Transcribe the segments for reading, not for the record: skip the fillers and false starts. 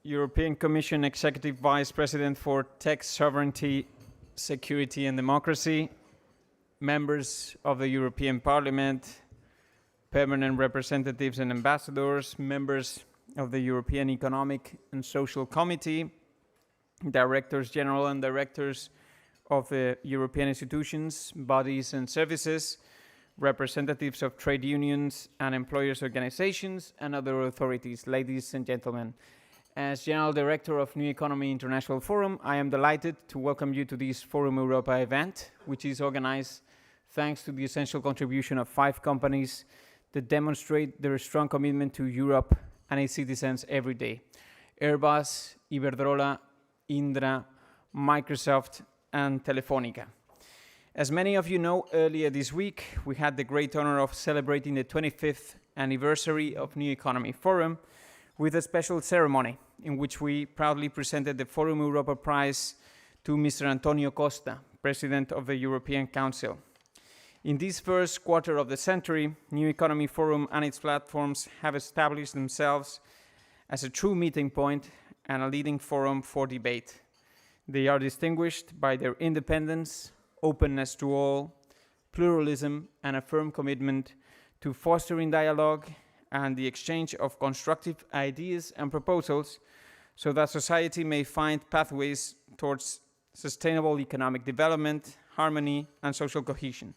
European Commission Executive Vice President for Tech Sovereignty, Security and Democracy, members of the European Parliament, permanent representatives and ambassadors, members of the European Economic and Social Committee, directors general and directors of the European institutions, bodies and services, representatives of trade unions and employers' organizations, and other authorities. Ladies and gentlemen, as General Director of New Economy International Forum, I am delighted to welcome you to this Forum Europa event, which is organized thanks to the essential contribution of 5 companies that demonstrate their strong commitment to Europe and its citizens every day: Airbus, Iberdrola, Indra, Microsoft, and Telefonica. As many of you know, earlier this week, we had the great honor of celebrating the 25th anniversary of New Economy Forum with a special ceremony in which we proudly presented the Forum Europa Prize to Mr. Antonio Costa, President of the European Council. In this first quarter of the century, New Economy Forum and its platforms have established themselves as a true meeting point and a leading forum for debate. They are distinguished by their independence, openness to all, pluralism, and a firm commitment to fostering dialogue and the exchange of constructive ideas and proposals so that society may find pathways towards sustainable economic development, harmony, and social cohesion.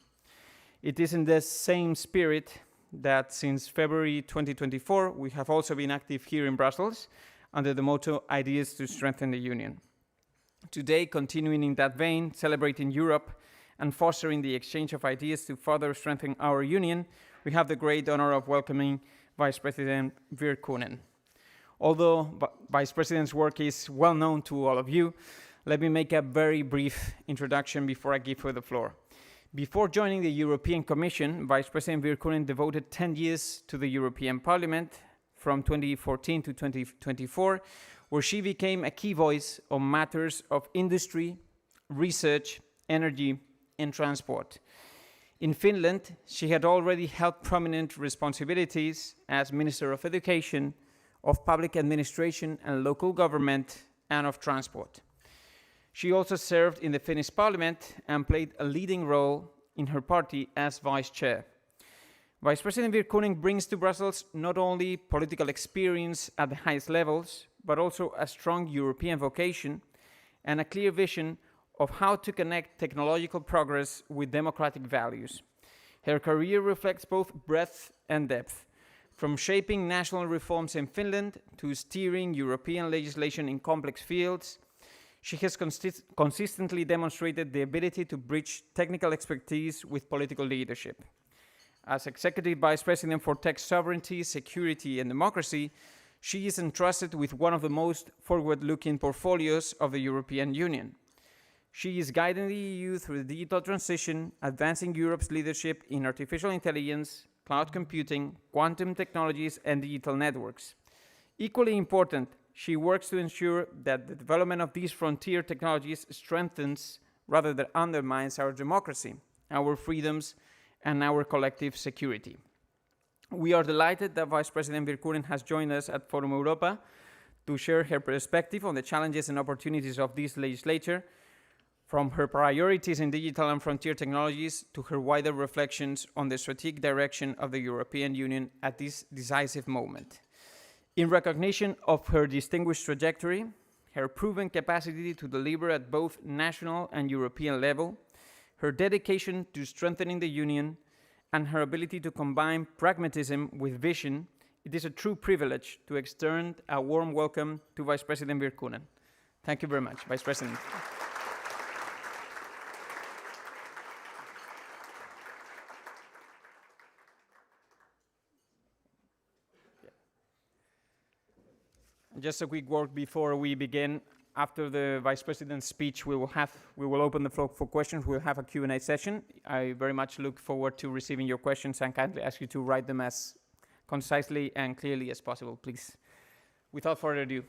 It is in this same spirit that since February 2024, we have also been active here in Brussels under the motto "Ideas to Strengthen the Union." Today, continuing in that vein, celebrating Europe and fostering the exchange of ideas to further strengthen our union, we have the great honor of welcoming Vice President Virkkunen. Although Vice President's work is well known to all of you, let me make a very brief introduction before I give her the floor. Before joining the European Commission, Vice President Virkkunen devoted 10 years to the European Parliament from 2014 to 2024, where she became a key voice on matters of industry, research, energy, and transport. In Finland, she had already held prominent responsibilities as Minister of Education, of Public Administration and Local Government, and of Transport. She also served in the Finnish Parliament and played a leading role in her party as Vice Chair. Vice President Virkkunen brings to Brussels not only political experience at the highest levels, but also a strong European vocation and a clear vision of how to connect technological progress with democratic values. Her career reflects both breadth and depth, from shaping national reforms in Finland to steering European legislation in complex fields. She has consistently demonstrated the ability to bridge technical expertise with political leadership. As Executive Vice President for Tech Sovereignty, Security and Democracy, she is entrusted with one of the most forward-looking portfolios of the European Union. She is guiding the EU through the digital transition, advancing Europe's leadership in artificial intelligence, cloud computing, quantum technologies, and digital networks. Equally important, she works to ensure that the development of these frontier technologies strengthens rather than undermines our democracy, our freedoms, and our collective security. We are delighted that Vice President Virkkunen has joined us at Forum Europa to share her perspective on the challenges and opportunities of this legislature, from her priorities in digital and frontier technologies to her wider reflections on the strategic direction of the European Union at this decisive moment. In recognition of her distinguished trajectory, her proven capacity to deliver at both national and European level, her dedication to strengthening the Union, and her ability to combine pragmatism with vision, it is a true privilege to extend a warm welcome to Vice President Virkkunen. Thank you very much, Vice President. Just a quick word before we begin. After the Vice President's speech, we will open the floor for questions. We'll have a Q&A session. I very much look forward to receiving your questions and kindly ask you to write them as concisely and clearly as possible, please. Without further ado.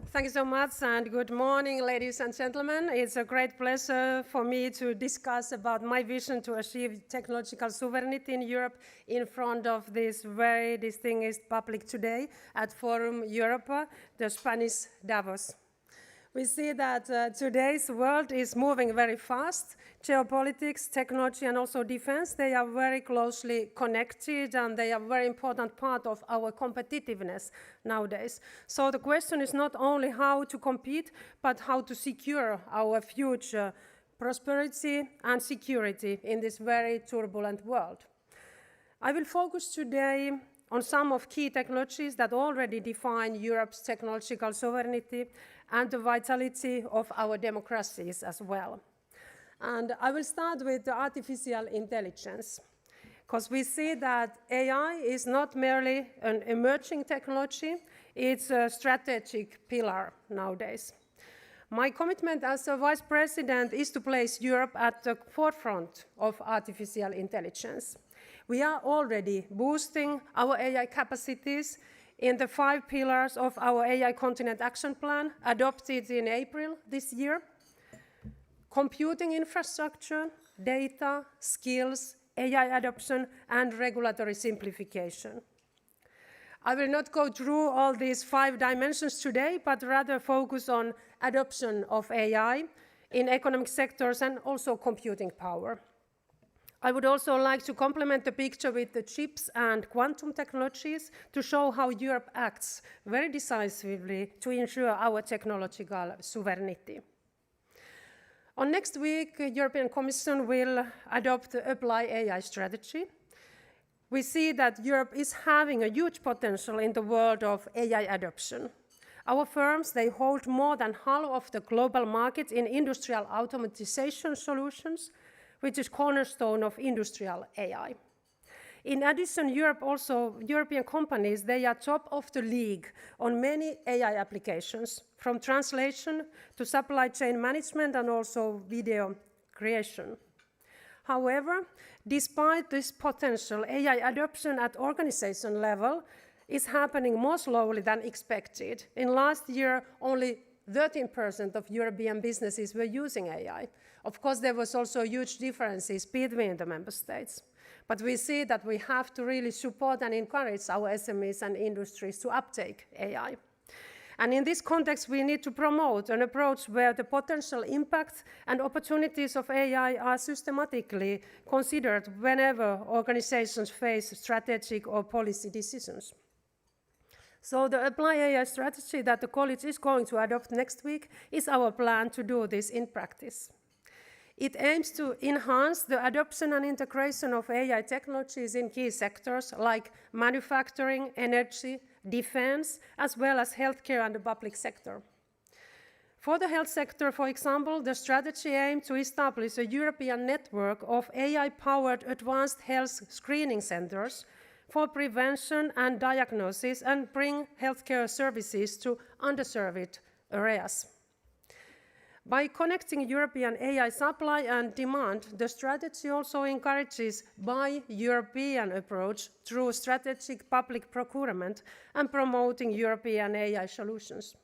Thank you so much, and good morning, ladies and gentlemen. It's a great pleasure for me to discuss about my vision to achieve technological sovereignty in Europe in front of this very distinguished public today at Forum Europa, the Spanish Davos. We see that today's world is moving very fast. Geopolitics, technology, and also defense, they are very closely connected, and they are a very important part of our competitiveness nowadays. So the question is not only how to compete, but how to secure our future prosperity and security in this very turbulent world. I will focus today on some of key technologies that already define Europe's technological sovereignty and the vitality of our democracies as well. And I will start with the artificial intelligence, because we see that AI is not merely an emerging technology, it's a strategic pillar nowadays. My commitment as a vice president is to place Europe at the forefront of artificial intelligence. We are already boosting our AI capacities in the 5 pillars of our AI Continent Action Plan, adopted in April this year: computing infrastructure, data, skills, AI adoption, and regulatory simplification. I will not go through all these 5 dimensions today, but rather focus on adoption of AI in economic sectors and also computing power. I would also like to complement the picture with the chips and quantum technologies to show how Europe acts very decisively to ensure our technological sovereignty. On next week, the European Commission will adopt the Apply AI strategy. We see that Europe is having a huge potential in the world of AI adoption. Our firms, they hold more than half of the global market in industrial automatization solutions, which is cornerstone of industrial AI. In addition, European companies, they are top of the league on many AI applications, from translation to supply chain management and also video creation. However, despite this potential, AI adoption at organization level is happening more slowly than expected. In last year, only 13% of European businesses were using AI. Of course, there was also huge differences between the member states. But we see that we have to really support and encourage our SMEs and industries to uptake AI. And in this context, we need to promote an approach where the potential impact and opportunities of AI are systematically considered whenever organizations face strategic or policy decisions. So the Apply AI strategy that the college is going to adopt next week is our plan to do this in practice. It aims to enhance the adoption and integration of AI technologies in key sectors like manufacturing, energy, defense, as well as healthcare and the public sector. For the health sector, for example, the strategy aims to establish a European network of AI-powered advanced health screening centers for prevention and diagnosis and bring healthcare services to underserved areas. By connecting European AI supply and demand, the strategy also encourages buy European approach through strategic public procurement and promoting European AI solutions.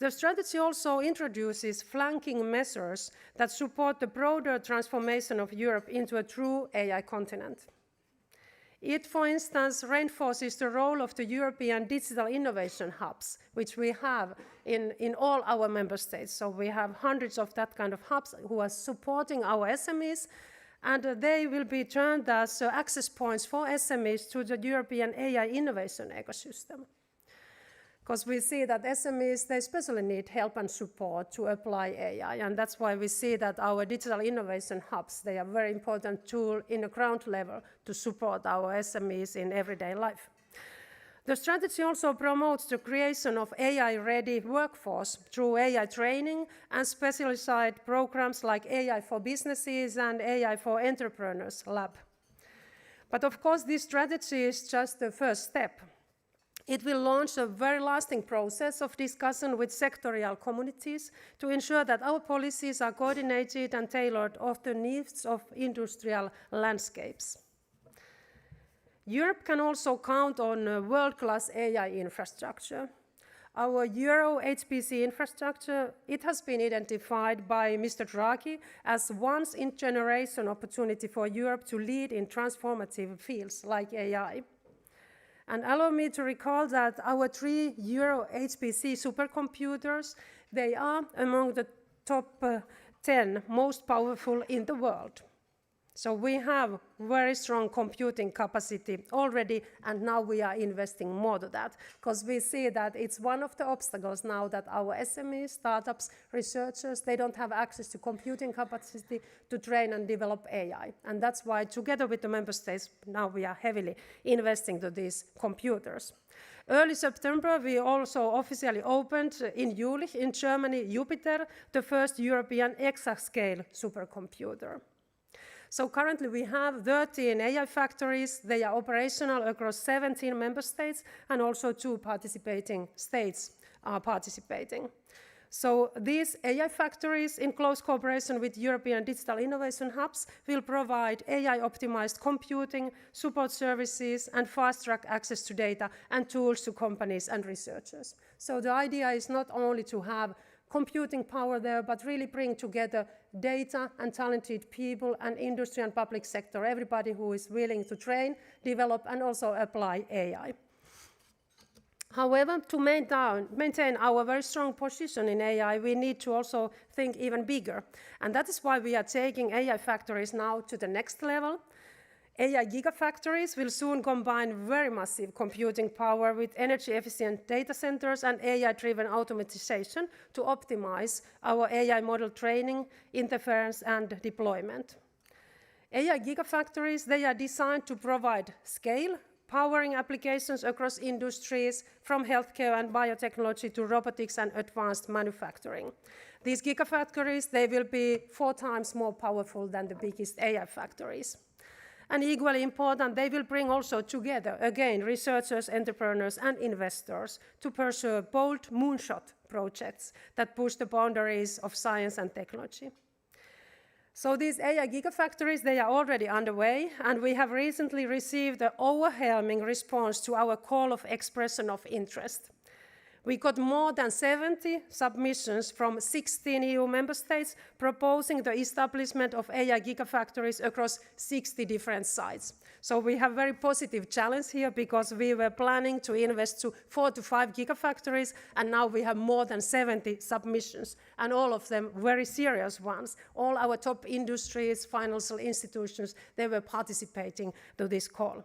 The strategy also introduces flanking measures that support the broader transformation of Europe into a true AI continent. It, for instance, reinforces the role of the European digital innovation hubs, which we have in all our member states. So we have hundreds of that kind of hubs who are supporting our SMEs, and they will be turned as access points for SMEs to the European AI innovation ecosystem. Because we see that SMEs, they especially need help and support to apply AI, and that's why we see that our digital innovation hubs, they are a very important tool in the ground level to support our SMEs in everyday life. The strategy also promotes the creation of AI-ready workforce through AI training and specialized programs like AI for Businesses and AI for Entrepreneurs Lab. But of course, this strategy is just the first step. It will launch a very lasting process of discussion with sectorial communities to ensure that our policies are coordinated and tailored to the needs of industrial landscapes. Europe can also count on a world-class AI infrastructure. Our Euro HPC infrastructure, it has been identified by Mr. Draghi as once-in-generation opportunity for Europe to lead in transformative fields like AI. And allow me to recall that our 3 Euro HPC supercomputers, they are among the top 10 most powerful in the world. So we have very strong computing capacity already, and now we are investing more to that, because we see that it's one of the obstacles now that our SMEs, startups, researchers, they don't have access to computing capacity to train and develop AI. And that's why, together with the member states, now we are heavily investing to these computers. Early September, we also officially opened in Jülich, in Germany, Jupiter, the first European exascale supercomputer. So currently we have 13 AI factories. They are operational across 17 member states, and also 2 participating states are participating. So these AI factories, in close cooperation with European digital innovation hubs, will provide AI-optimized computing, support services, and fast-track access to data and tools to companies and researchers. So the idea is not only to have computing power there, but really bring together data and talented people and industry and public sector, everybody who is willing to train, develop, and also apply AI. However, to maintain our very strong position in AI, we need to also think even bigger. And that is why we are taking AI factories now to the next level. AI gigafactories will soon combine very massive computing power with energy-efficient data centers and AI-driven automatization to optimize our AI model training, interference, and deployment. AI gigafactories, they are designed to provide scale, powering applications across industries, from healthcare and biotechnology to robotics and advanced manufacturing. These gigafactories, they will be 4 times more powerful than the biggest AI factories. And equally important, they will bring also together, again, researchers, entrepreneurs, and investors to pursue bold moonshot projects that push the boundaries of science and technology. So these AI gigafactories, they are already underway, and we have recently received an overwhelming response to our call of expression of interest. We got more than 70 submissions from 16 EU member states proposing the establishment of AI gigafactories across 60 different sites. So we have a very positive challenge here, because we were planning to invest to 4 to 5 gigafactories, and now we have more than 70 submissions, and all of them very serious ones. All our top industries, financial institutions, they were participating to this call.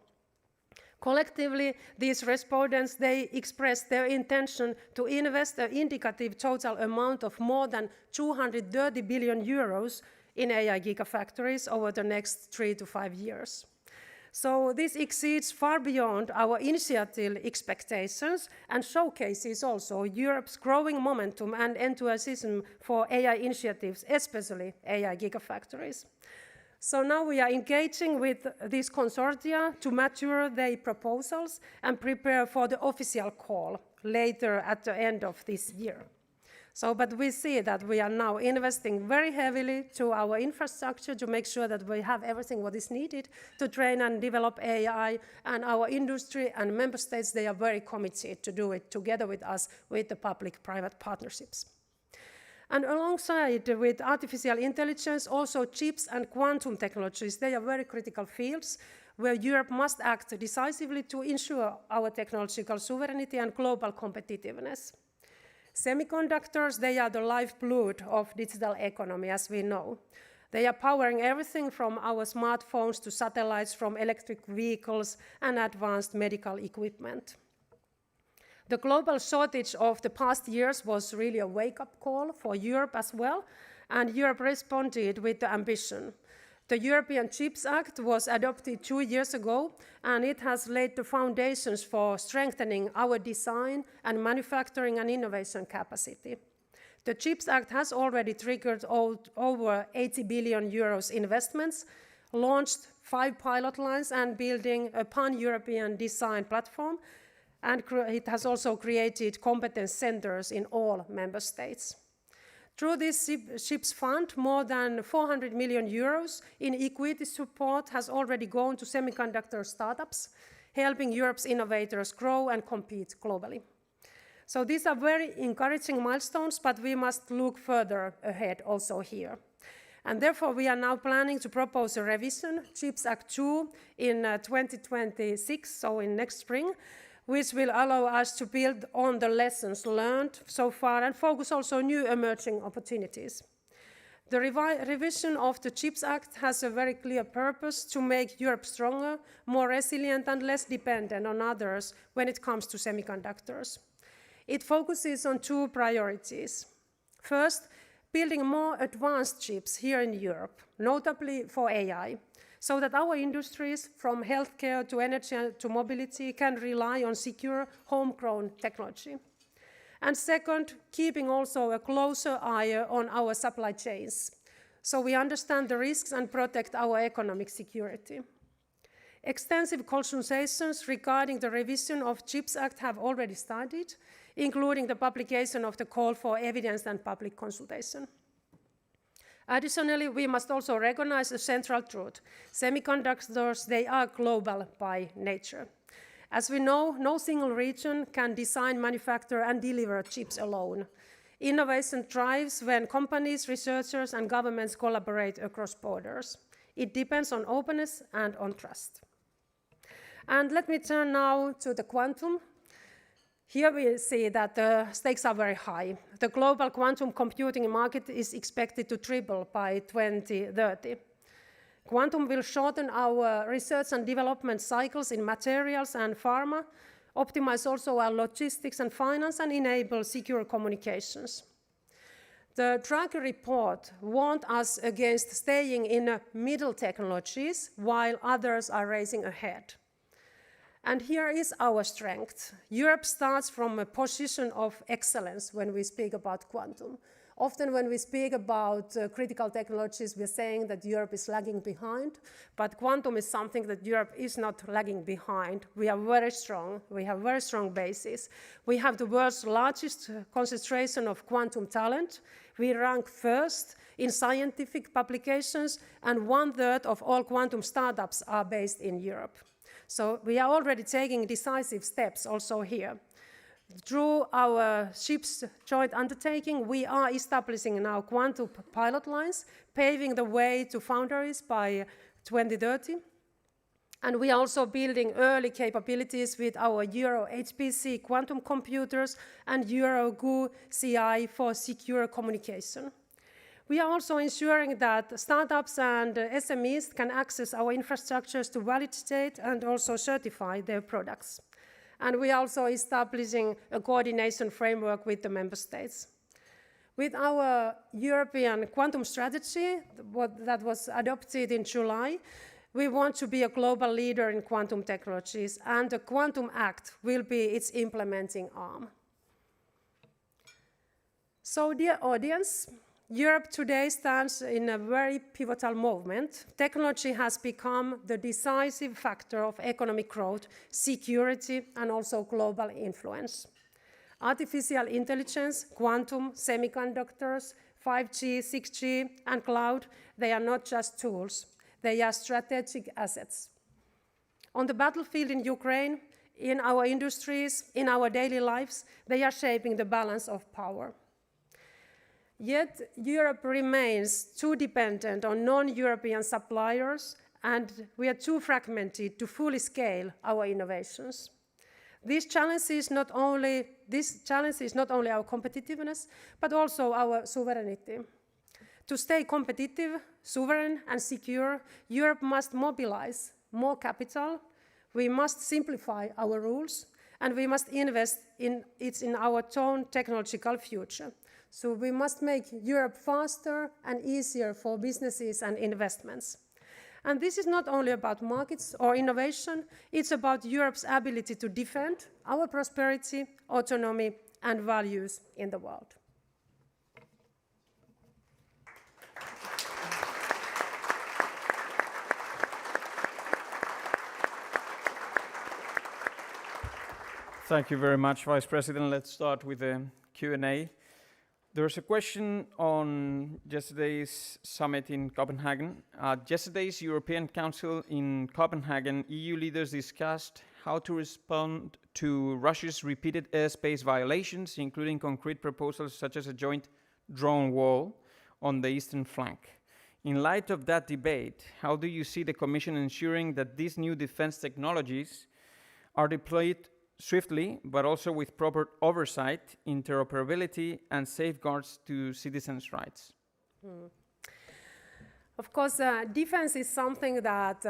Collectively, these respondents, they expressed their intention to invest an indicative total amount of more than 230 billion euros in AI gigafactories over the next 3 to 5 years. So this exceeds far beyond our initial expectations and showcases also Europe's growing momentum and enthusiasm for AI initiatives, especially AI gigafactories. So now we are engaging with these consortia to mature their proposals and prepare for the official call later at the end of this year. But we see that we are now investing very heavily to our infrastructure to make sure that we have everything what is needed to train and develop AI, and our industry and member states, they are very committed to do it together with us with the public-private partnerships. And alongside with artificial intelligence, also chips and quantum technologies, they are very critical fields where Europe must act decisively to ensure our technological sovereignty and global competitiveness. Semiconductors, they are the lifeblood of digital economy, as we know. They are powering everything from our smartphones to satellites, from electric vehicles and advanced medical equipment. The global shortage of the past years was really a wake-up call for Europe as well, and Europe responded with the ambition. The European Chips Act was adopted 2 years ago, and it has laid the foundations for strengthening our design and manufacturing and innovation capacity. The Chips Act has already triggered over 80 billion euros investments, launched 5 pilot lines, and building a pan-European design platform, and it has also created competence centers in all member states. Through this CHIPS fund, more than 400 million euros in equity support has already gone to semiconductor startups, helping Europe's innovators grow and compete globally. So these are very encouraging milestones, but we must look further ahead also here. And therefore, we are now planning to propose a revision, CHIPS Act 2, in 2026, so in next spring, which will allow us to build on the lessons learned so far and focus also on new emerging opportunities. The revision of the CHIPS Act has a very clear purpose to make Europe stronger, more resilient and less dependent on others when it comes to semiconductors. It focuses on two priorities. First, building more advanced chips here in Europe, notably for AI, so that our industries, from healthcare to energy to mobility, can rely on secure, homegrown technology. And second, keeping also a closer eye on our supply chains, so we understand the risks and protect our economic security. Extensive consultations regarding the revision of CHIPS Act have already started, including the publication of the call for evidence and public consultation. Additionally, we must also recognize a central truth. Semiconductors, they are global by nature. As we know, no single region can design, manufacture, and deliver chips alone. Innovation thrives when companies, researchers, and governments collaborate across borders. It depends on openness and on trust. And let me turn now to the quantum. Here we see that the stakes are very high. The global quantum computing market is expected to triple by 2030. Quantum will shorten our research and development cycles in materials and pharma, optimize also our logistics and finance, and enable secure communications. The Draghi report warned us against staying in middle technologies while others are racing ahead. And here is our strength. Europe starts from a position of excellence when we speak about quantum. Often when we speak about critical technologies, we're saying that Europe is lagging behind, but quantum is something that Europe is not lagging behind. We are very strong. We have very strong basis. We have the world's largest concentration of quantum talent. We rank first in scientific publications, and 1/3 of all quantum startups are based in Europe. So we are already taking decisive steps also here. Through our SHIPS joint undertaking, we are establishing now quantum pilot lines, paving the way to foundries by 2030. And we are also building early capabilities with our Euro HPC quantum computers and Euro GU CI for secure communication. We are also ensuring that startups and SMEs can access our infrastructures to validate and also certify their products. And we are also establishing a coordination framework with the member states. With our European quantum strategy, that was adopted in July, we want to be a global leader in quantum technologies, and the Quantum Act will be its implementing arm. So, dear audience, Europe today stands in a very pivotal moment. Technology has become the decisive factor of economic growth, security, and also global influence. Artificial intelligence, quantum, semiconductors, 5G, 6G, and cloud, they are not just tools. They are strategic assets. On the battlefield in Ukraine, in our industries, in our daily lives, they are shaping the balance of power. Yet, Europe remains too dependent on non-European suppliers, and we are too fragmented to fully scale our innovations. This challenges not only our competitiveness, but also our sovereignty. To stay competitive, sovereign, and secure, Europe must mobilize more capital, we must simplify our rules, and we must invest in our own technological future. So we must make Europe faster and easier for businesses and investments. And this is not only about markets or innovation, it's about Europe's ability to defend our prosperity, autonomy, and values in the world. Thank you very much, Vice President. Let's start with the Q&A. There's a question on yesterday's summit in Copenhagen. At yesterday's European Council in Copenhagen, EU leaders discussed how to respond to Russia's repeated airspace violations, including concrete proposals such as a joint drone wall on the eastern flank. In light of that debate, how do you see the Commission ensuring that these new defense technologies are deployed swiftly, but also with proper oversight, interoperability, and safeguards to citizens' rights? Of course, defense is something that,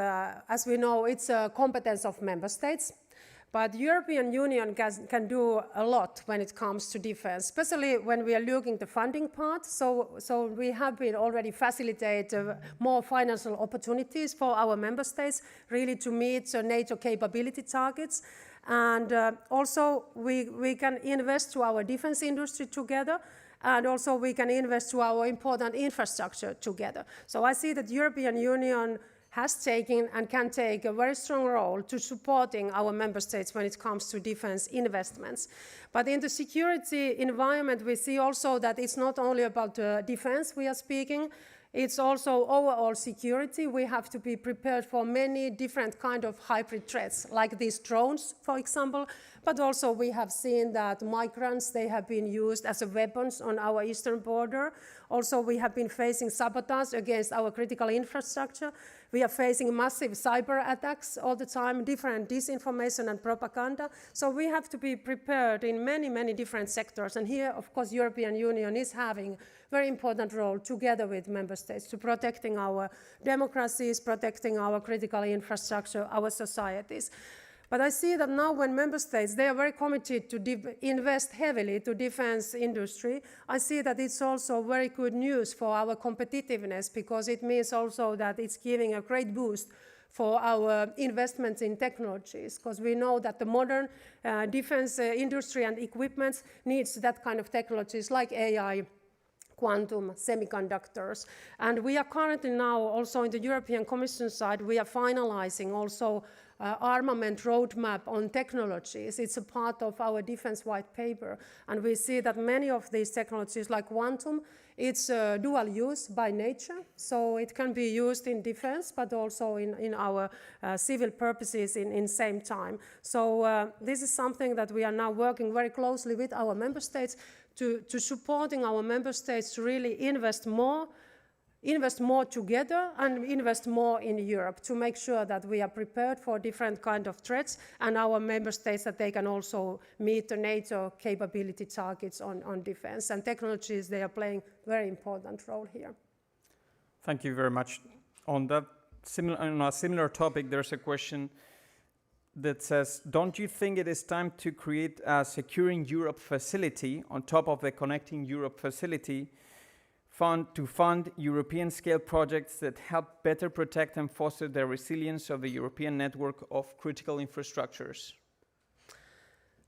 as we know, it's a competence of member states. But the European Union can do a lot when it comes to defense, especially when we are looking at the funding part. So we have been already facilitate more financial opportunities for our member states, really to meet NATO capability targets. And also we can invest to our defense industry together. And also we can invest to our important infrastructure together. So I see that the European Union has taken and can take a very strong role to supporting our member states when it comes to defense investments. But in the security environment, we see also that it's not only about defense we are speaking, it's also overall security. We have to be prepared for many different kind of hybrid threats, like these drones, for example, but also we have seen that migrants, they have been used as weapons on our eastern border. Also, we have been facing sabotage against our critical infrastructure. We are facing massive cyber attacks all the time, different disinformation and propaganda. So we have to be prepared in many, many different sectors. And here, of course, European Union is having a very important role together with member states to protecting our democracies, protecting our critical infrastructure, our societies. But I see that now when member states, they are very committed to invest heavily to defense industry, I see that it's also very good news for our competitiveness, because it means also that it's giving a great boost for our investments in technologies, because we know that the modern defense industry and equipment needs that kind of technologies like AI, quantum, semiconductors. And we are currently now also in the European Commission side, we are finalizing also armament roadmap on technologies. It's a part of our defense white paper. And we see that many of these technologies like quantum, it's dual use by nature. So it can be used in defense, but also in our civil purposes in same time. So this is something that we are now working very closely with our member states to supporting our member states to really invest more together and invest more in Europe to make sure that we are prepared for different kind of threats, and our member states that they can also meet the NATO capability targets on defense. And technologies, they are playing a very important role here. Thank you very much. On a similar topic, there's a question that says, don't you think it is time to create a Securing Europe facility on top of the Connecting Europe facility to fund European-scale projects that help better protect and foster the resilience of the European network of critical infrastructures?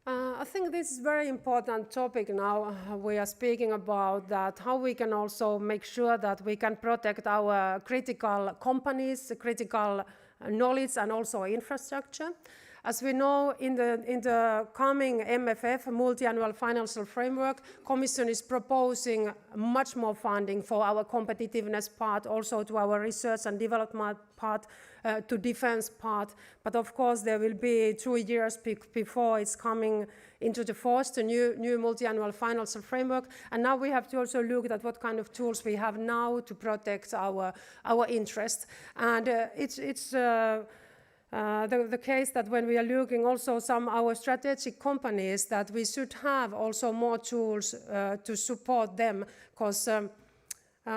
I think this is a very important topic now. We are speaking about that, how we can also make sure that we can protect our critical companies, critical knowledge, and also infrastructure. As we know, in the coming MFF, Multi-Annual Financial Framework, Commission is proposing much more funding for our competitiveness part, also to our research and development part, to defense part. But of course, there will be 2 years before it's coming into the force, the new Multi-Annual Financial Framework. And now we have to also look at what kind of tools we have now to protect our interest. And it's the case that when we are looking also some our strategic companies, that we should have also more tools to support them, because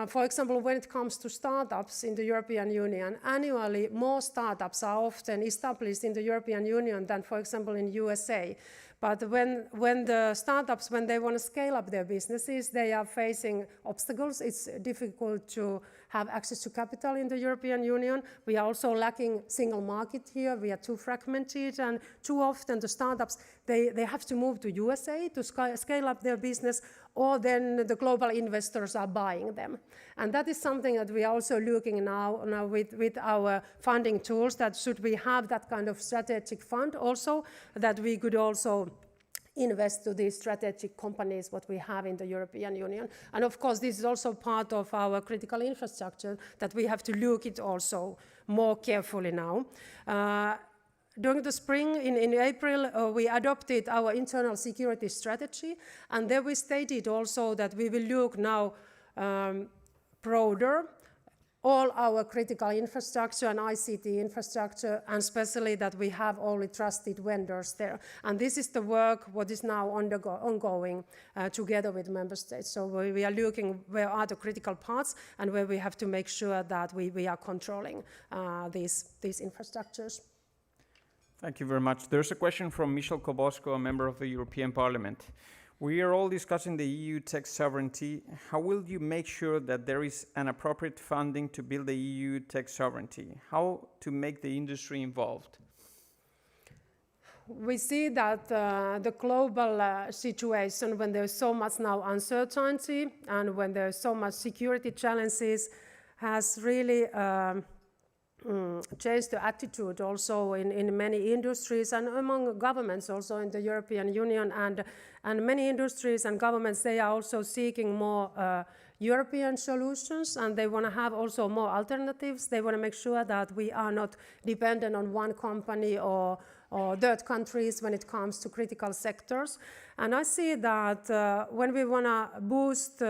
for example, when it comes to startups in the European Union, annually more startups are often established in the European Union than, for example, in USA. But when the startups, when they want to scale up their businesses, they are facing obstacles. It's difficult to have access to capital in the European Union. We are also lacking single market here. We are too fragmented, and too often the startups, they have to move to USA to scale up their business, or then the global investors are buying them. And that is something that we are also looking now with our funding tools, that should we have that kind of strategic fund also, that we could also invest to these strategic companies what we have in the European Union. And of course, this is also part of our critical infrastructure that we have to look at also more carefully now. during the spring, in April, we adopted our internal security strategy, and there we stated also that we will look now broader, all our critical infrastructure and ICT infrastructure, and especially that we have only trusted vendors there. And this is the work what is now ongoing together with member states. So we are looking where are the critical parts and where we have to make sure that we are controlling these infrastructures. Thank you very much. There's a question from Michel Kobosco, a member of the European Parliament. We are all discussing the EU tech sovereignty. How will you make sure that there is an appropriate funding to build the EU tech sovereignty? How to make the industry involved? We see that the global situation, when there's so much now uncertainty and when there's so much security challenges, has really changed the attitude also in many industries and among governments also in the European Union, and many industries and governments, they are also seeking more European solutions, and they want to have also more alternatives. They want to make sure that we are not dependent on one company or third countries when it comes to critical sectors. And I see that when we want to boost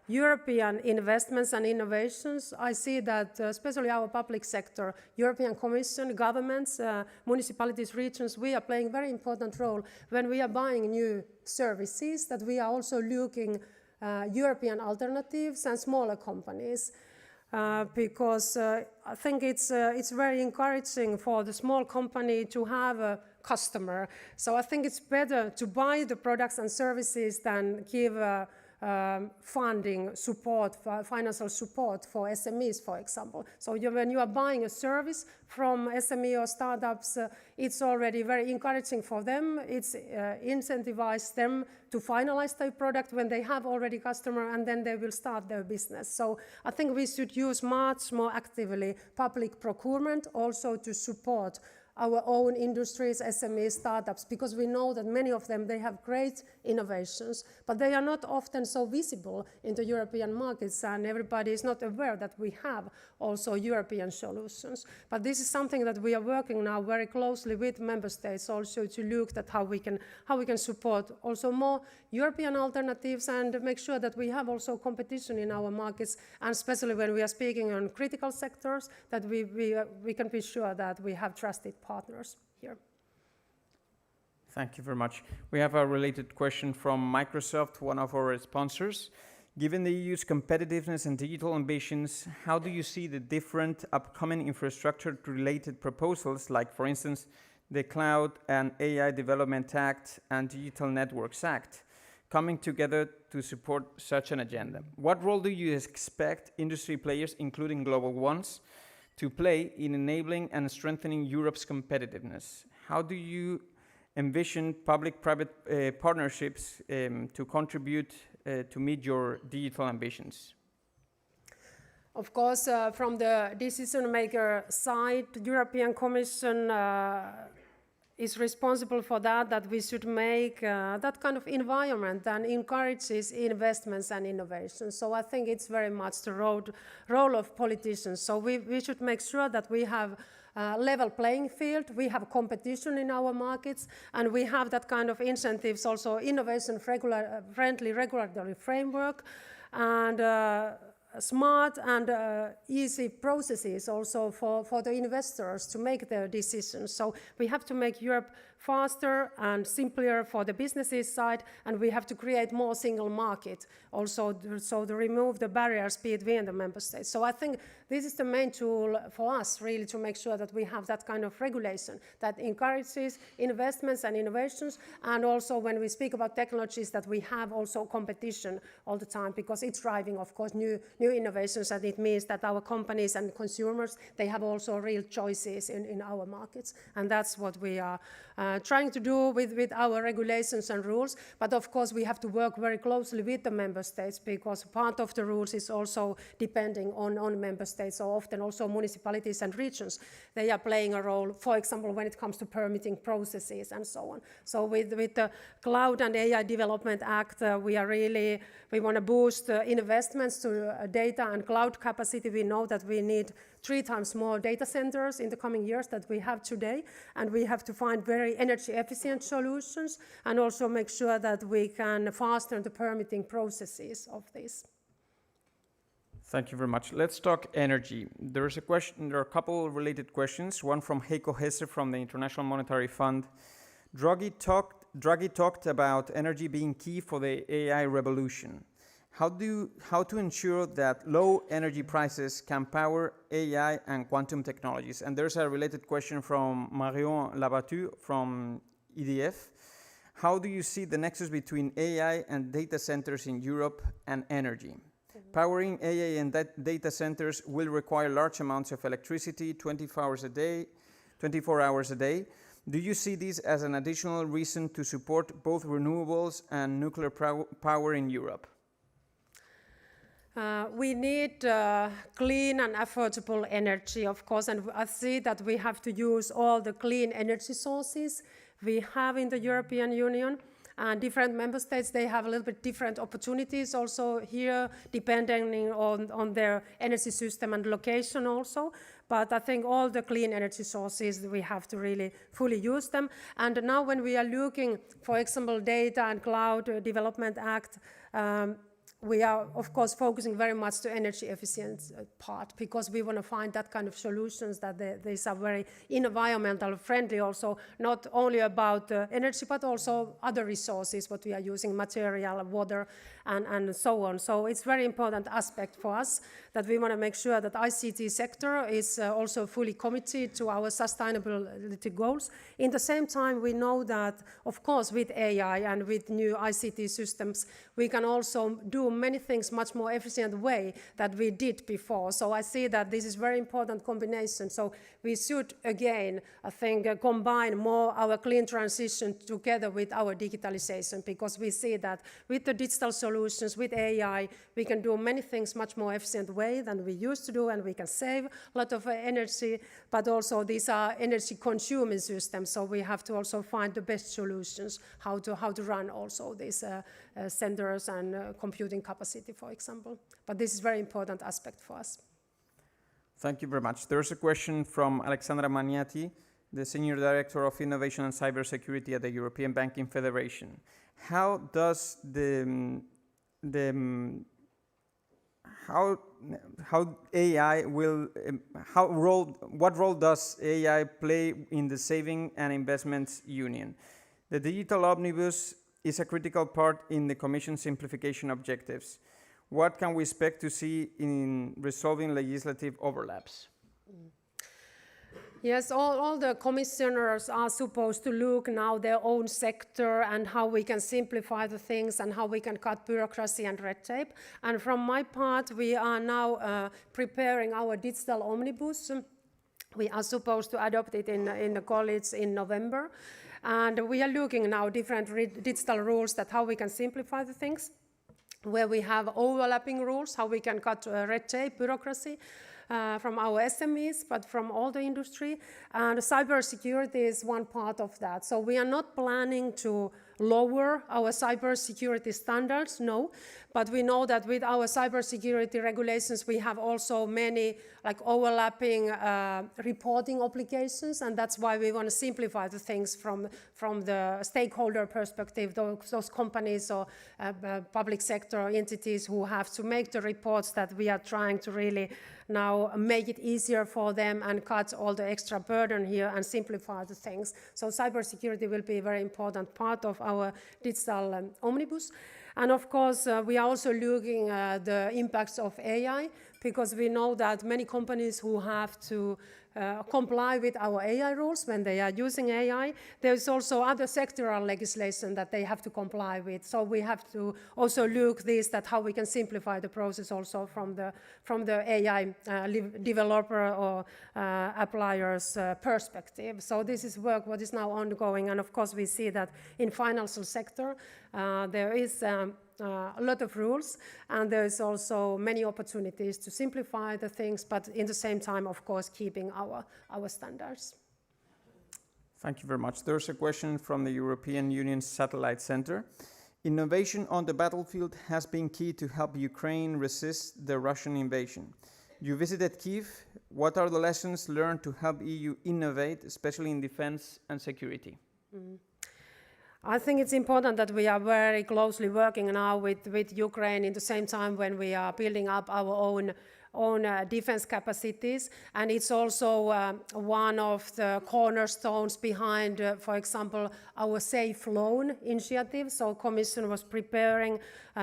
European investments and innovations, I see that especially our public sector, European Commission, governments, municipalities, regions, we are playing a very important role when we are buying new services, that we are also looking European alternatives and smaller companies. Because I think it's very encouraging for the small company to have a customer. So I think it's better to buy the products and services than give funding support, financial support for SMEs, for example. So when you are buying a service from SME or startups, it's already very encouraging for them. It's incentivized them to finalize their product when they have already customer, and then they will start their business. So I think we should use much more actively public procurement also to support our own industries, SMEs, startups, because we know that many of them, they have great innovations, but they are not often so visible in the European markets, and everybody is not aware that we have also European solutions. But this is something that we are working now very closely with member states also to look at how we can support also more European alternatives and make sure that we have also competition in our markets, and especially when we are speaking on critical sectors, that we can be sure that we have trusted partners here. Thank you very much. We have a related question from Microsoft, one of our sponsors. Given the EU's competitiveness and digital ambitions, how do you see the different upcoming infrastructure-related proposals, like, for instance, the Cloud and AI Development Act and Digital Networks Act, coming together to support such an agenda? What role do you expect industry players, including global ones, to play in enabling and strengthening Europe's competitiveness? How do you envision public-private partnerships to contribute to meet your digital ambitions? Of course, from the decision-maker side, the European Commission is responsible for that we should make that kind of environment that encourages investments and innovation. So I think it's very much the role of politicians. So we should make sure that we have level playing field, we have competition in our markets, and we have that kind of incentives, also innovation-friendly regulatory framework, and smart and easy processes also for the investors to make their decisions. So we have to make Europe faster and simpler for the businesses side, and we have to create more single market also, so to remove the barriers between the member states. So I think this is the main tool for us, really, to make sure that we have that kind of regulation that encourages investments and innovations, and also when we speak about technologies, that we have also competition all the time, because it's driving, of course, new innovations, and it means that our companies and consumers, they have also real choices in our markets, and that's what we are trying to do with our regulations and rules, but of course we have to work very closely with the member states, because part of the rules is also depending on member states, so often also municipalities and regions, they are playing a role, for example, when it comes to permitting processes and so on. So with the Cloud and AI Development Act, we want to boost investments to data and cloud capacity. We know that we need 3 times more data centers in the coming years that we have today, and we have to find very energy efficient solutions and also make sure that we can fasten the permitting processes of this. Thank you very much. Let's talk energy. There are a couple related questions. One from Heiko Hesse from the International Monetary Fund. Draghi talked about energy being key for the AI revolution. How to ensure that low energy prices can power AI and quantum technologies? And there's a related question from Marion Labattu from EDF. How do you see the nexus between AI and data centers in Europe and energy? Powering AI and data centers will require large amounts of electricity 24 hours a day. Do you see this as an additional reason to support both renewables and nuclear power in Europe? We need clean and affordable energy, of course, and I see that we have to use all the clean energy sources we have in the European Union. And different member states, they have a little bit different opportunities also here, depending on their energy system and location also. But I think all the clean energy sources, we have to really fully use them. And now when we are looking, for example, Data and Cloud Development Act, we are, of course, focusing very much to energy efficient part, because we want to find that kind of solutions that these are very environmental friendly also, not only about energy, but also other resources, what we are using, material, water, and so on. So it's very important aspect for us that we want to make sure that ICT sector is also fully committed to our sustainability goals. In the same time, we know that, of course, with AI and with new ICT systems, we can also do many things much more efficient way than we did before. So I see that this is very important combination. So we should, again, I think, combine more our clean transition together with our digitalization, because we see that with the digital solutions, with AI, we can do many things much more efficient way than we used to do, and we can save a lot of energy, but also these are energy consuming systems, so we have to also find the best solutions, how to run also these centers and computing capacity, for example. But this is a very important aspect for us. Thank you very much. There's a question from Alexandra Maniati, the Senior Director of Innovation and Cybersecurity at the European Banking Federation. How does what role does AI play in the Saving and Investments Union? The Digital Omnibus is a critical part in the Commission's simplification objectives. What can we expect to see in resolving legislative overlaps? Yes, all the commissioners are supposed to look now their own sector and how we can simplify the things and how we can cut bureaucracy and red tape. And from my part, we are now preparing our digital omnibus. We are supposed to adopt it in the college in November. And we are looking now different digital rules that how we can simplify the things, where we have overlapping rules, how we can cut red tape, bureaucracy, from our SMEs, but from all the industry. And cybersecurity is one part of that. So we are not planning to lower our cybersecurity standards, no. But we know that with our cybersecurity regulations, we have also many overlapping reporting obligations, and that's why we want to simplify the things from the stakeholder perspective, those companies or public sector entities who have to make the reports, that we are trying to really now make it easier for them and cut all the extra burden here and simplify the things. So cybersecurity will be a very important part of our digital omnibus. And of course, we are also looking at the impacts of AI, because we know that many companies who have to comply with our AI rules when they are using AI. There is also other sectoral legislation that they have to comply with. So we have to also look this, that how we can simplify the process also from the AI developer or applier's perspective. So this is work what is now ongoing, and of course we see that in financial sector there is a lot of rules, and there is also many opportunities to simplify the things, but in the same time, of course, keeping our standards. Thank you very much. There's a question from the European Union Satellite Center. Innovation on the battlefield has been key to help Ukraine resist the Russian invasion. You visited Kyiv. What are the lessons learned to help EU innovate, especially in defense and security? I think it's important that we are very closely working now with Ukraine in the same time when we are building up our own defense capacities, and it's also one of the cornerstones behind, for example, our Safe Loan initiative. So Commission was preparing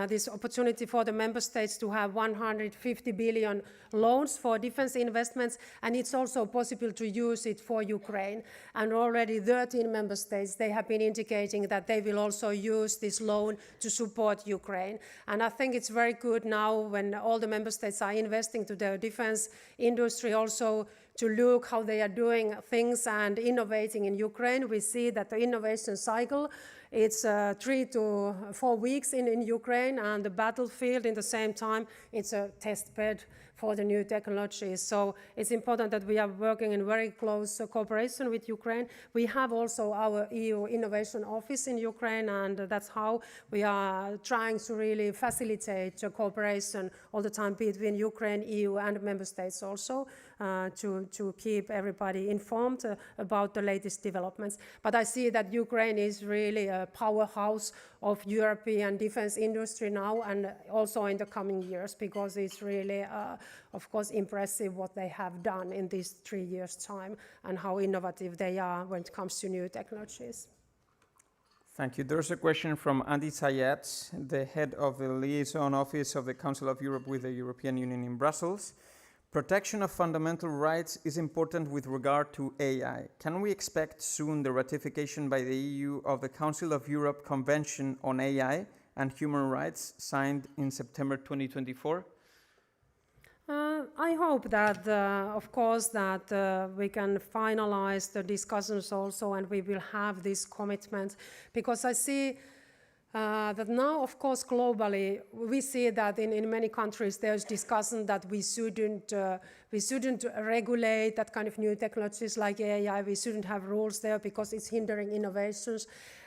this opportunity for the member states to have 150 billion loans for defense investments, and it's also possible to use it for Ukraine. And already 13 member states, they have been indicating that they will also use this loan to support Ukraine. And I think it's very good now when all the member states are investing to their defense industry also to look how they are doing things and innovating in Ukraine. We see that the innovation cycle, it's 3 to 4 weeks in Ukraine, and the battlefield in the same time, it's a test bed for the new technologies. So it's important that we are working in very close cooperation with Ukraine. We have also our EU Innovation Office in Ukraine, and that's how we are trying to really facilitate cooperation all the time between Ukraine, EU, and member states also to keep everybody informed about the latest developments. But I see that Ukraine is really a powerhouse of European defense industry now and also in the coming years, because it's really, of course, impressive what they have done in these 3 years' time and how innovative they are when it comes to new technologies. Thank you. There's a question from Andy Sayat, the head of the Liaison Office of the Council of Europe with the European Union in Brussels. Protection of fundamental rights is important with regard to AI. Can we expect soon the ratification by the EU of the Council of Europe Convention on AI and Human Rights signed in September 2024? I hope that, of course, that we can finalize the discussions also, and we will have this commitment, because I see that now, of course, globally, we see that in many countries there's discussion that we shouldn't regulate that kind of new technologies like AI. We shouldn't have rules there because it's hindering innovations.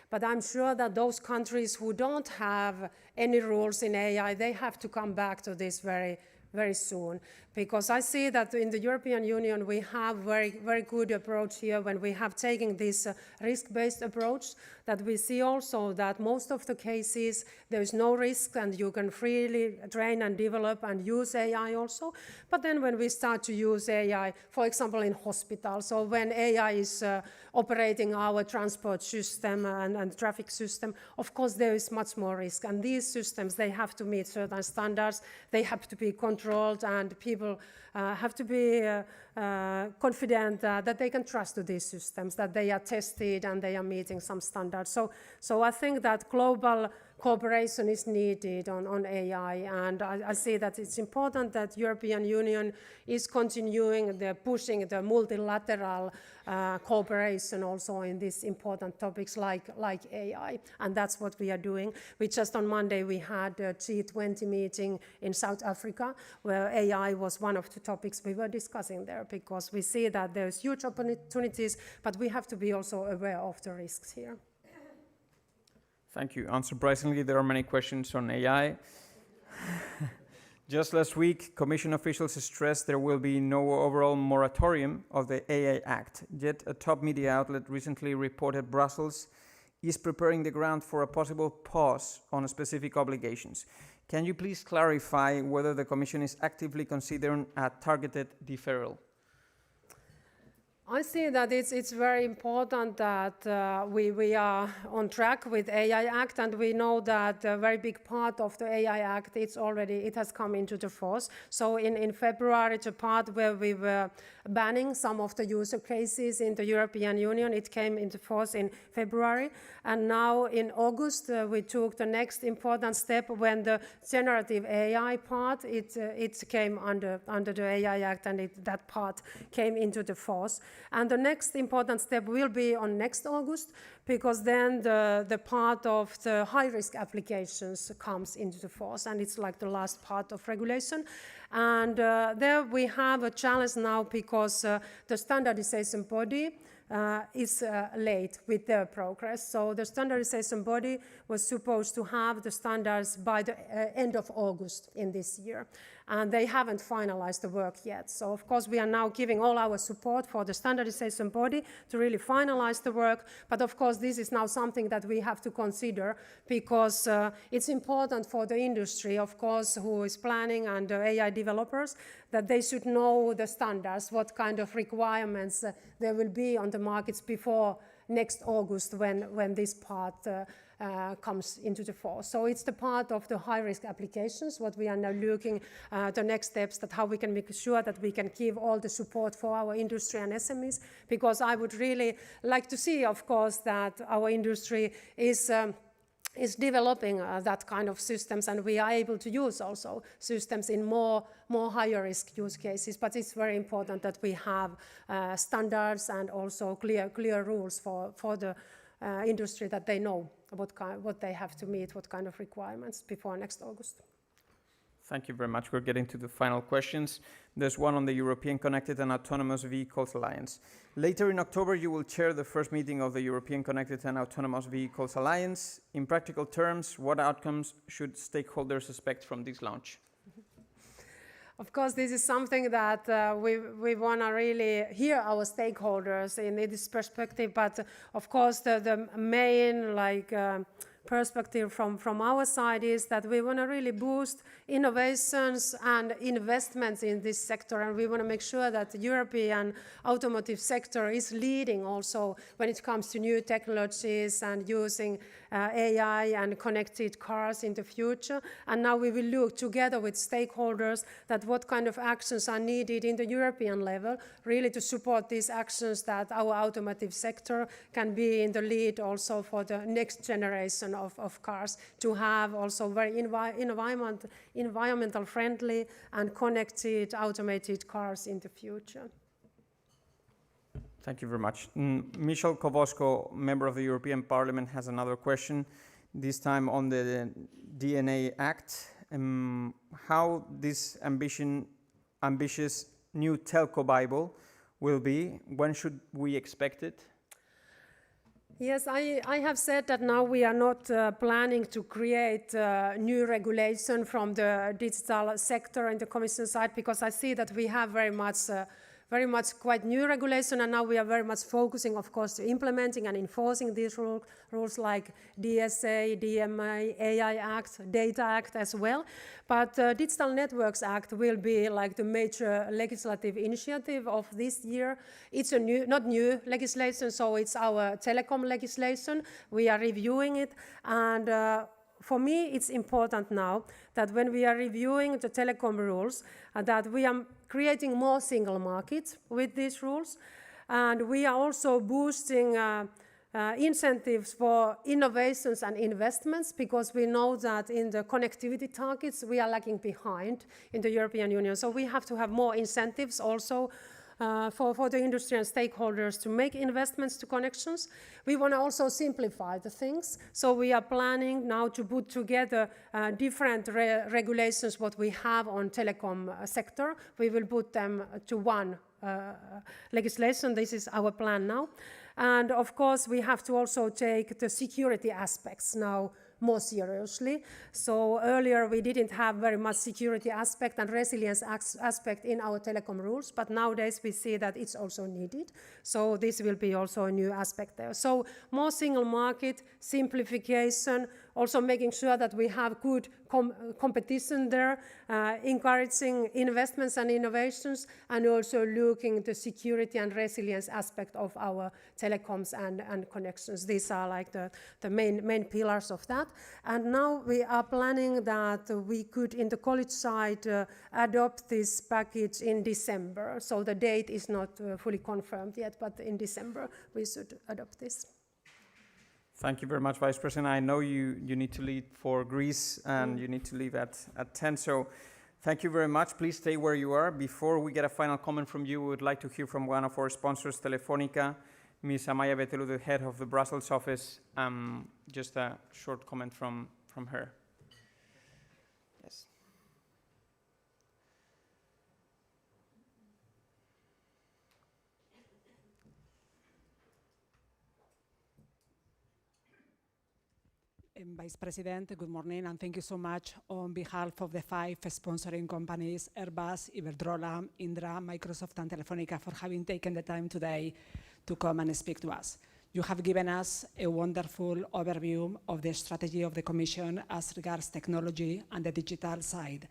But I'm sure that those countries who don't have any rules in AI, they have to come back to this very soon, because I see that in the European Union we have very good approach here when we have taken this risk-based approach, that we see also that most of the cases there is no risk and you can freely train and develop and use AI also. But then when we start to use AI, for example in hospitals, so when AI is operating our transport system and traffic system, of course there is much more risk, and these systems, they have to meet certain standards, they have to be controlled, and people have to be confident that they can trust to these systems, that they are tested and they are meeting some standards. So I think that global cooperation is needed on AI, and I see that it's important that European Union is continuing pushing the multilateral cooperation also in these important topics like AI, and that's what we are doing. Just on Monday we had a G20 meeting in South Africa where AI was one of the topics we were discussing there, because we see that there's huge opportunities, but we have to be also aware of the risks here. Thank you. Unsurprisingly, there are many questions on AI. Just last week, Commission officials stressed there will be no overall moratorium of the AI Act. Yet a top media outlet recently reported Brussels is preparing the ground for a possible pause on specific obligations. Can you please clarify whether the Commission is actively considering a targeted deferral? I see that it's very important that we are on track with AI Act, and we know that a very big part of the AI Act it has come into the force. So in February, the part where we were banning some of the user cases in the European Union, it came into force in February, and now in August we took the next important step when the generative AI part it came under the AI Act, and that part came into the force. And the next important step will be on next August, because then the part of the high-risk applications comes into the force, and it's like the last part of regulation. And there we have a challenge now, because the standardization body is late with their progress. So the standardization body was supposed to have the standards by the end of August in this year, and they haven't finalized the work yet. So of course we are now giving all our support for the standardization body to really finalize the work, but of course this is now something that we have to consider, because it's important for the industry, of course, who is planning, and the AI developers, that they should know the standards, what kind of requirements there will be on the markets before next August, when this part comes into the force. So it's the part of the high-risk applications, what we are now looking the next steps, that how we can make sure that we can give all the support for our industry and SMEs, because I would really like to see, of course, that our industry is developing that kind of systems, and we are able to use also systems in more higher risk use cases. But it's very important that we have standards and also clear rules for the industry, that they know what they have to meet, what kind of requirements before next August. Thank you very much. We're getting to the final questions. There's one on the European Connected and Autonomous Vehicles Alliance. Later in October, you will chair the first meeting of the European Connected and Autonomous Vehicles Alliance. In practical terms, what outcomes should stakeholders expect from this launch? Of course, this is something that we want to really hear our stakeholders in this perspective, but of course the main perspective from our side is that we want to really boost innovations and investments in this sector, and we want to make sure that the European automotive sector is leading also when it comes to new technologies and using AI and connected cars in the future. And now we will look together with stakeholders that what kind of actions are needed in the European level, really to support these actions, that our automotive sector can be in the lead also for the next generation of cars, to have also very environmental friendly and connected automated cars in the future. Thank you very much. Michel Kowosko, member of the European Parliament, has another question, this time on the DNA Act. How this ambitious new telco Bible will be? When should we expect it? Yes, I have said that now we are not planning to create new regulation from the digital sector in the Commission side, because I see that we have very much quite new regulation, and now we are very much focusing, of course, to implementing and enforcing these rules like DSA, DMA, AI Act, Data Act as well. But Digital Networks Act will be like the major legislative initiative of this year. It's not new legislation, so it's our telecom legislation. We are reviewing it, and for me, it's important now that when we are reviewing the telecom rules, that we are creating more single markets with these rules, and we are also boosting incentives for innovations and investments, because we know that in the connectivity targets we are lagging behind in the European Union. So we have to have more incentives also for the industry and stakeholders to make investments to connections. We want to also simplify the things, so we are planning now to put together different regulations what we have on telecom sector. We will put them to one legislation. This is our plan now. And of course we have to also take the security aspects now more seriously. So earlier we didn't have very much security aspect and resilience aspect in our telecom rules, but nowadays we see that it's also needed. So this will be also a new aspect there. So more single market, simplification, also making sure that we have good competition there, encouraging investments and innovations, and also looking at the security and resilience aspect of our telecoms and connections. These are like the main pillars of that. And now we are planning that we could, in the college side, adopt this package in December. So the date is not fully confirmed yet, but in December we should adopt this. Thank you very much, Vice President. I know you need to leave for Greece and you need to leave at 10. So thank you very much. Please stay where you are. Before we get a final comment from you, we would like to hear from one of our sponsors, Telefónica, Ms. Amaya Betelu, the head of the Brussels office. Just a short comment from her. Yes. Vice President, good morning, and thank you so much on behalf of the 5 sponsoring companies, Airbus, Iberdrola, Indra, Microsoft, and Telefónica, for having taken the time today to come and speak to us. You have given us a wonderful overview of the strategy of the Commission as regards technology and the digital side.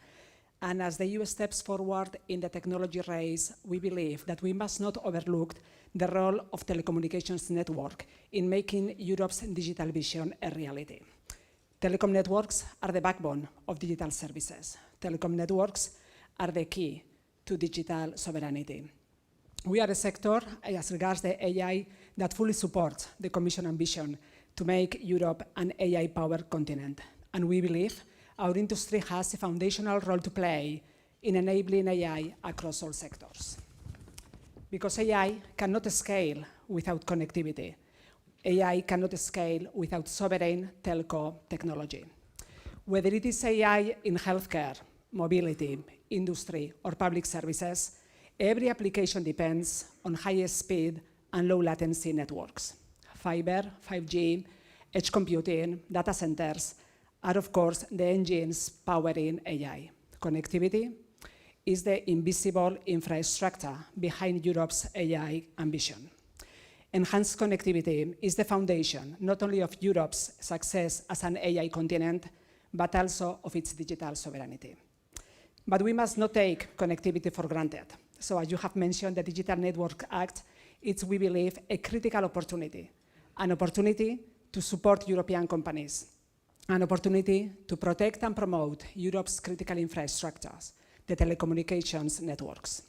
And as the EU steps forward in the technology race, we believe that we must not overlook the role of telecommunications network in making Europe's digital vision a reality. Telecom networks are the backbone of digital services. Telecom networks are the key to digital sovereignty. We are a sector, as regards the AI, that fully supports the Commission ambition to make Europe an AI-powered continent. And we believe our industry has a foundational role to play in enabling AI across all sectors. Because AI cannot scale without connectivity. AI cannot scale without sovereign telco technology. Whether it is AI in healthcare, mobility, industry, or public services, every application depends on highest speed and low latency networks. Fiber, 5G, edge computing, data centers are, of course, the engines powering AI. Connectivity is the invisible infrastructure behind Europe's AI ambition. Enhanced connectivity is the foundation not only of Europe's success as an AI continent, but also of its digital sovereignty. But we must not take connectivity for granted. So as you have mentioned, the Digital Network Act, it's, we believe, a critical opportunity, an opportunity to support European companies, an opportunity to protect and promote Europe's critical infrastructures, the telecommunications networks.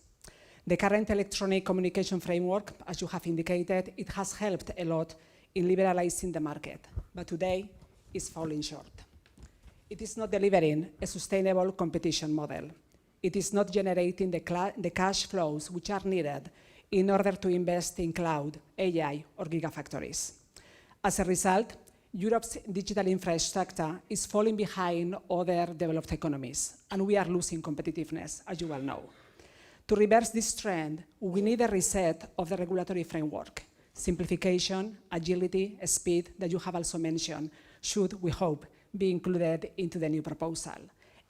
The current electronic communication framework, as you have indicated, it has helped a lot in liberalizing the market, but today is falling short. It is not delivering a sustainable competition model. It is not generating the cash flows which are needed in order to invest in cloud, AI, or gigafactories. As a result, Europe's digital infrastructure is falling behind other developed economies, and we are losing competitiveness, as you well know. To reverse this trend, we need a reset of the regulatory framework. Simplification, agility, speed, that you have also mentioned, should, we hope, be included into the new proposal.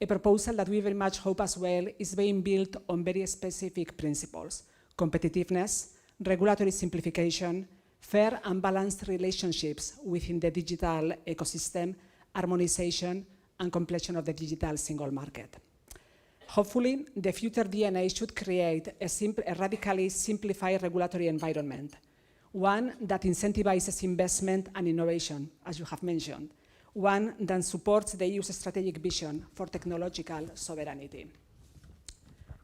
A proposal that we very much hope as well is being built on very specific principles: competitiveness, regulatory simplification, fair and balanced relationships within the digital ecosystem, harmonization, and completion of the digital single market. Hopefully, the future DNA should create a radically simplified regulatory environment, one that incentivizes investment and innovation, as you have mentioned, one that supports the EU's strategic vision for technological sovereignty.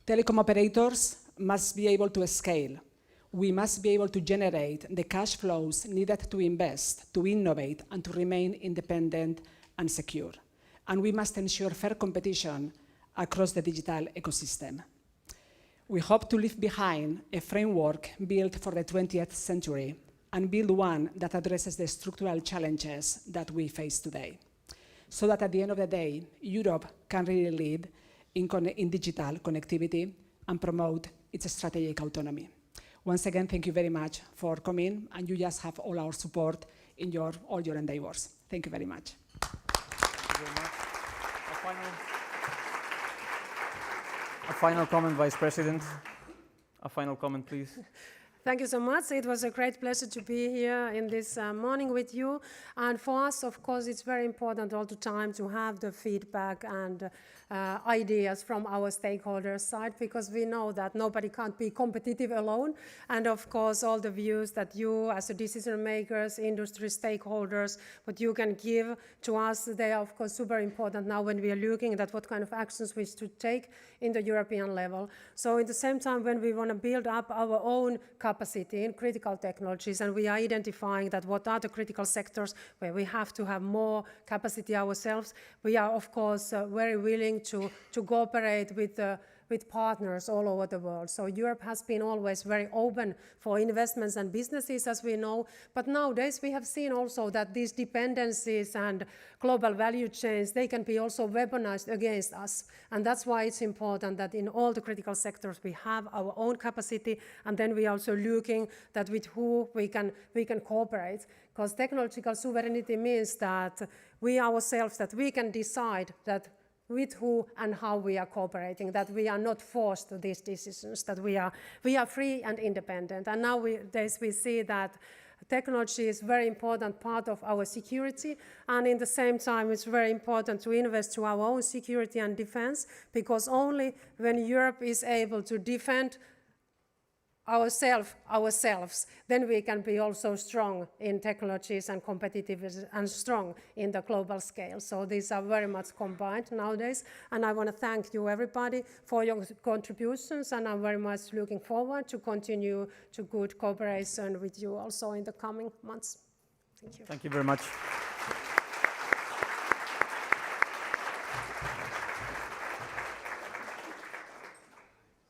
Telecom operators must be able to scale. We must be able to generate the cash flows needed to invest, to innovate, and to remain independent and secure. And we must ensure fair competition across the digital ecosystem. We hope to leave behind a framework built for the 20th century and build one that addresses the structural challenges that we face today, so that at the end of the day, Europe can really lead in digital connectivity and promote its strategic autonomy. Once again, thank you very much for coming, and you just have all our support in all your endeavors. Thank you very much. Thank you very much. A final comment, Vice President. A final comment, please. Thank you so much. It was a great pleasure to be here in this morning with you. And for us, of course, it's very important all the time to have the feedback and ideas from our stakeholders' side, because we know that nobody can't be competitive alone. And of course, all the views that you, as a decision makers, industry stakeholders, what you can give to us, they are of course super important now when we are looking at what kind of actions we should take in the European level. So at the same time, when we want to build up our own capacity in critical technologies, and we are identifying that what are the critical sectors where we have to have more capacity ourselves, we are of course very willing to cooperate with partners all over the world. So Europe has been always very open for investments and businesses, as we know, but nowadays we have seen also that these dependencies and global value chains, they can be also weaponized against us. And that's why it's important that in all the critical sectors we have our own capacity, and then we are also looking that with who we can cooperate. Because technological sovereignty means that we ourselves, that we can decide that with who and how we are cooperating, that we are not forced to these decisions, that we are free and independent. And nowadays we see that technology is a very important part of our security, and in the same time it's very important to invest to our own security and defense, because only when Europe is able to defend ourselves, then we can be also strong in technologies and competitive and strong in the global scale. So these are very much combined nowadays, and I want to thank you everybody for your contributions, and I'm very much looking forward to continue to good cooperation with you also in the coming months. Thank you. Thank you very much.